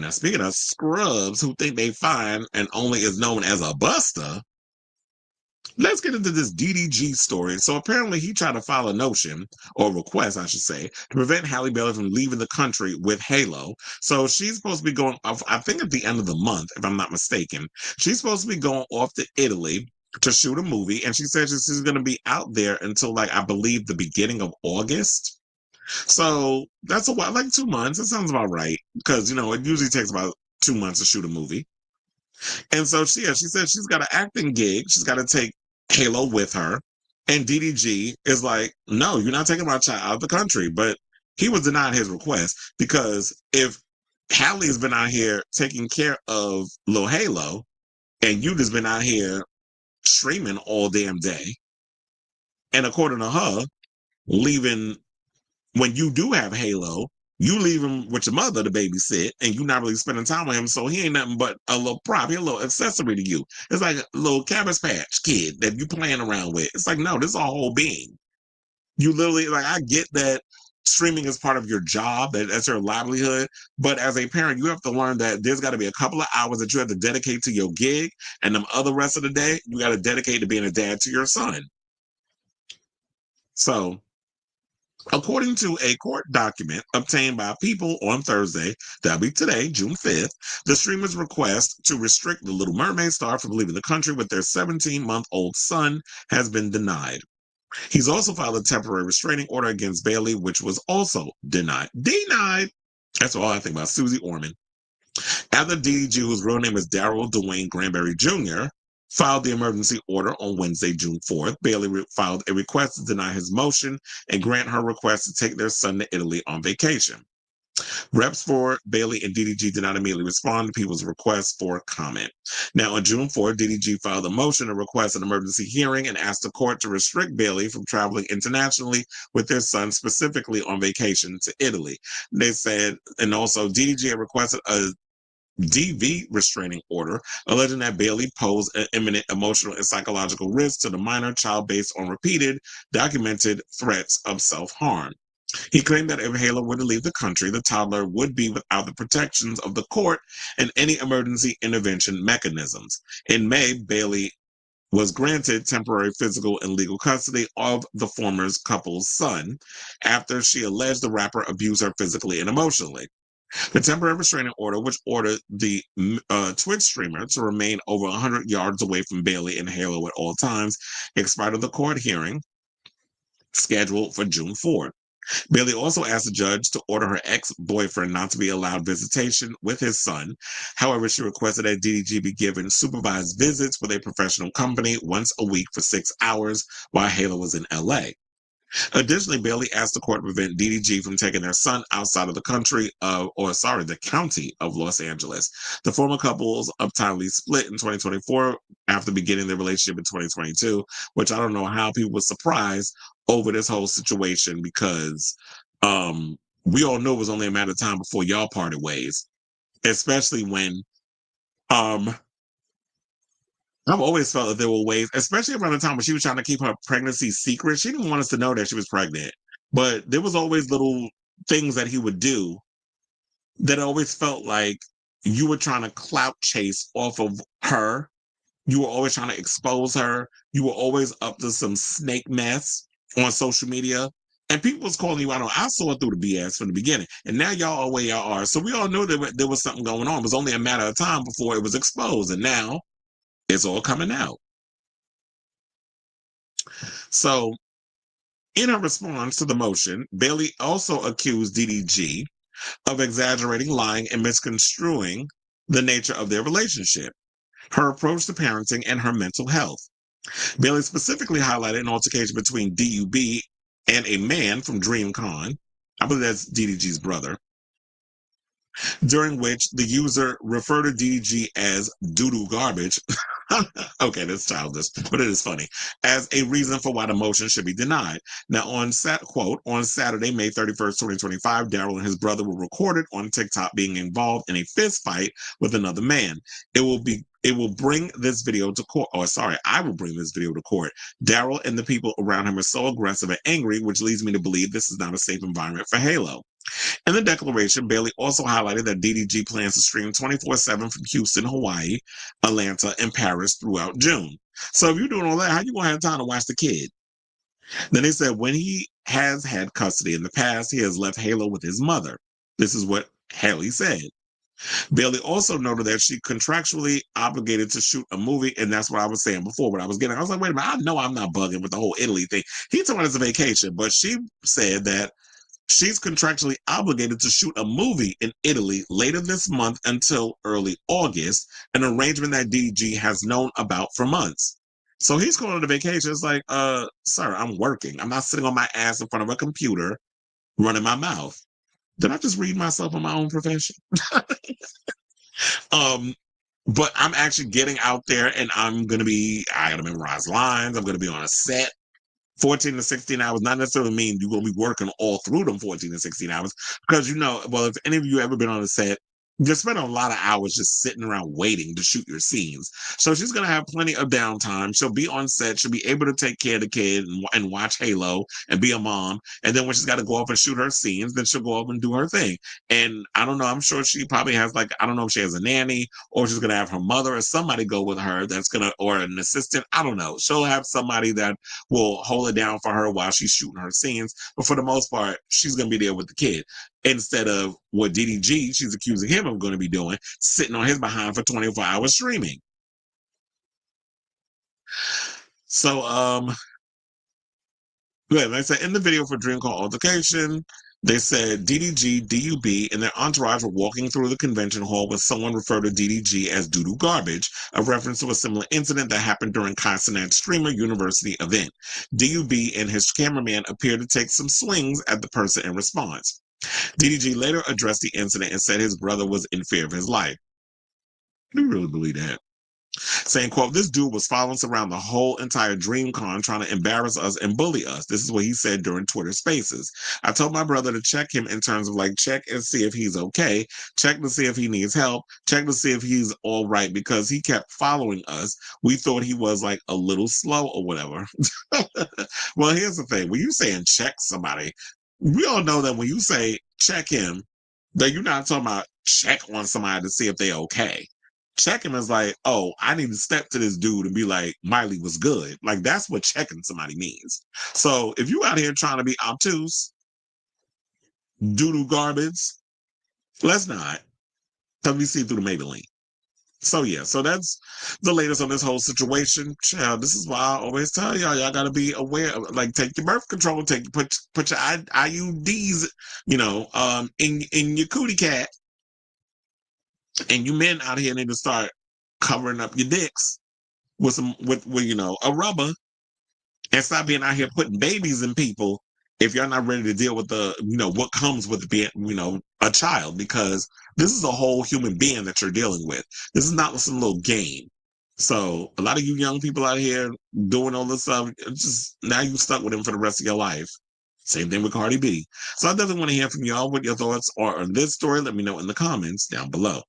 now, speaking of scrubs who think they fine and only is known as a buster, let's get into this DDG story. So apparently he tried to file a notion, or request, I should say, to prevent Halle Bailey from leaving the country with Halo. So she's supposed to be going off, I think at the end of the month, if I'm not mistaken. She's supposed to be going off to Italy to shoot a movie, and she said she's going to be out there until, like, I believe the beginning of August. So that's a while, like 2 months. It sounds about right, because, you know, it usually takes about 2 months to shoot a movie. And so she said she's got an acting gig. She's got to take Halo with her. And DDG is like, no, you're not taking my child out of the country. But he was denied his request, because if Hallie's been out here taking care of Lil Halo and you just been out here streaming all damn day, and according to her, leaving when you do have Halo, you leave him with your mother to babysit, and you're not really spending time with him, so he ain't nothing but a little prop. He a little accessory to you. It's like a little Cabbage Patch Kid that you playing around with. It's like, no, this is a whole being. You literally, like, I get that streaming is part of your job, that's your livelihood, but as a parent, you have to learn that there's got to be a couple of hours that you have to dedicate to your gig, and the other rest of the day, you got to dedicate to being a dad to your son. So, according to a court document obtained by People on Thursday, that'll be today, June 5th, the streamer's request to restrict the Little Mermaid star from leaving the country with their 17-month-old son has been denied. He's also filed a temporary restraining order against Bailey, which was also denied. Denied! That's all I think about. Susie Orman. After DDG, whose real name is Daryl Dwayne Granberry Jr., filed the emergency order on Wednesday, June 4th, Bailey filed a request to deny his motion and grant her request to take their son to Italy on vacation. Reps for Bailey and DDG did not immediately respond to people's requests for comment. Now, on June 4th, DDG filed a motion to request an emergency hearing and asked the court to restrict Bailey from traveling internationally with their son, specifically on vacation to Italy. They said, and also DDG had requested a DV restraining order, alleging that Bailey posed an imminent emotional and psychological risk to the minor child based on repeated, documented threats of self-harm. He claimed that if Halo were to leave the country, the toddler would be without the protections of the court and any emergency intervention mechanisms. In May, Bailey was granted temporary physical and legal custody of the former couple's son after she alleged the rapper abused her physically and emotionally. The temporary restraining order, which ordered the Twitch streamer to remain over 100 yards away from Bailey and Halo at all times, expired at the court hearing scheduled for June 4th. Bailey also asked the judge to order her ex-boyfriend not to be allowed visitation with his son. However, she requested that DDG be given supervised visits with a professional company once a week for 6 hours while Halo was in LA. Additionally, Bailey asked the court to prevent DDG from taking their son outside of the the county of Los Angeles. The former couples untimely split in 2024 after beginning their relationship in 2022, which I don't know how people were surprised over this whole situation, because we all knew it was only a matter of time before y'all parted ways, especially when I've always felt that there were ways, especially around the time when she was trying to keep her pregnancy secret. She didn't want us to know that she was pregnant, but there was always little things that he would do that always felt like you were trying to clout chase off of her. You were always trying to expose her. You were always up to some snake mess on social media. And people was calling you out on. I saw it through the BS from the beginning. And now y'all are where y'all are. So we all knew that there was something going on. It was only a matter of time before it was exposed. And now it's all coming out. So, in her response to the motion, Bailey also accused DDG of exaggerating, lying, and misconstruing the nature of their relationship, her approach to parenting, and her mental health. Bailey specifically highlighted an altercation between DUB and a man from DreamCon, I believe that's DDG's brother, during which the user referred to DDG as doo-doo garbage. Okay, that's childish, but it is funny, as a reason for why the motion should be denied. Now, on Saturday, May 31st, 2025, Daryl and his brother were recorded on TikTok being involved in a fist fight with another man. It It will bring this video to court. Or sorry, I will bring this video to court. Daryl and the people around him are so aggressive and angry, which leads me to believe this is not a safe environment for Halo. In the declaration, Bailey also highlighted that DDG plans to stream 24/7 from Houston, Hawaii, Atlanta, and Paris throughout June. So if you're doing all that, how you gonna have time to watch the kid? Then they said when he has had custody in the past, he has left Halo with his mother. This is what Haley said. Bailey also noted that she contractually obligated to shoot a movie, and that's what I was saying before. What I was getting, I was like, wait a minute, I know I'm not bugging with the whole Italy thing. He told me it's a vacation, but she said that she's contractually obligated to shoot a movie in Italy later this month until early August, an arrangement that DDG has known about for months. So he's going on a vacation. It's like, sir, I'm working. I'm not sitting on my ass in front of a computer running my mouth. Did I just read myself in my own profession? But I'm actually getting out there and I gotta memorize lines. I'm gonna be on a set 14 to 16 hours, not necessarily mean you're going to be working all through them 14 to 16 hours. Because, well, if any of you ever been on a set, you spend a lot of hours just sitting around waiting to shoot your scenes. So she's going to have plenty of downtime. She'll be on set. She'll be able to take care of the kid and watch Halo and be a mom. And then when she's got to go off and shoot her scenes, then she'll go off and do her thing. And I don't know. I'm sure she probably has I don't know if she has a nanny or she's going to have her mother or somebody go with her or an assistant. I don't know. She'll have somebody that will hold it down for her while she's shooting her scenes. But for the most part, she's going to be there with the kid instead of what DDG, she's accusing him of going to be doing, sitting on his behind for 24 hours streaming. So, like I said, in the video for Dream Call Altercation, they said DDG, DUB, and their entourage were walking through the convention hall when someone referred to DDG as doo-doo garbage, a reference to a similar incident that happened during Kai Cenat's Streamer University event. DUB and his cameraman appeared to take some swings at the person in response. DDG later addressed the incident and said his brother was in fear of his life. Do you really believe that? Saying, quote, this dude was following us around the whole entire DreamCon trying to embarrass us and bully us. This is what he said during Twitter Spaces. I told my brother to check him in terms of check and see if he's okay, check to see if he needs help, check to see if he's all right because he kept following us. We thought he was a little slow or whatever. Well, here's the thing. When you saying check somebody, we all know that when you say check him, that you're not talking about check on somebody to see if they're okay. Check him is oh, I need to step to this dude and be like, Miley was good. That's what checking somebody means. So if you out here trying to be obtuse, doo-doo garbage, let's not. Because we see through the Maybelline. So yeah, so that's the latest on this whole situation. Child, this is why I always tell y'all gotta be aware of, take your birth control, put your IUDs, in your cootie cat. And you men out here need to start covering up your dicks with a rubber and stop being out here putting babies in people if you're not ready to deal with what comes with being, a child, because this is a whole human being that you're dealing with. This is not some little game. So a lot of you young people out here doing all this stuff, just now you stuck with him for the rest of your life. Same thing with Cardi B. So I definitely want to hear from y'all what your thoughts are on this story. Let me know in the comments down below.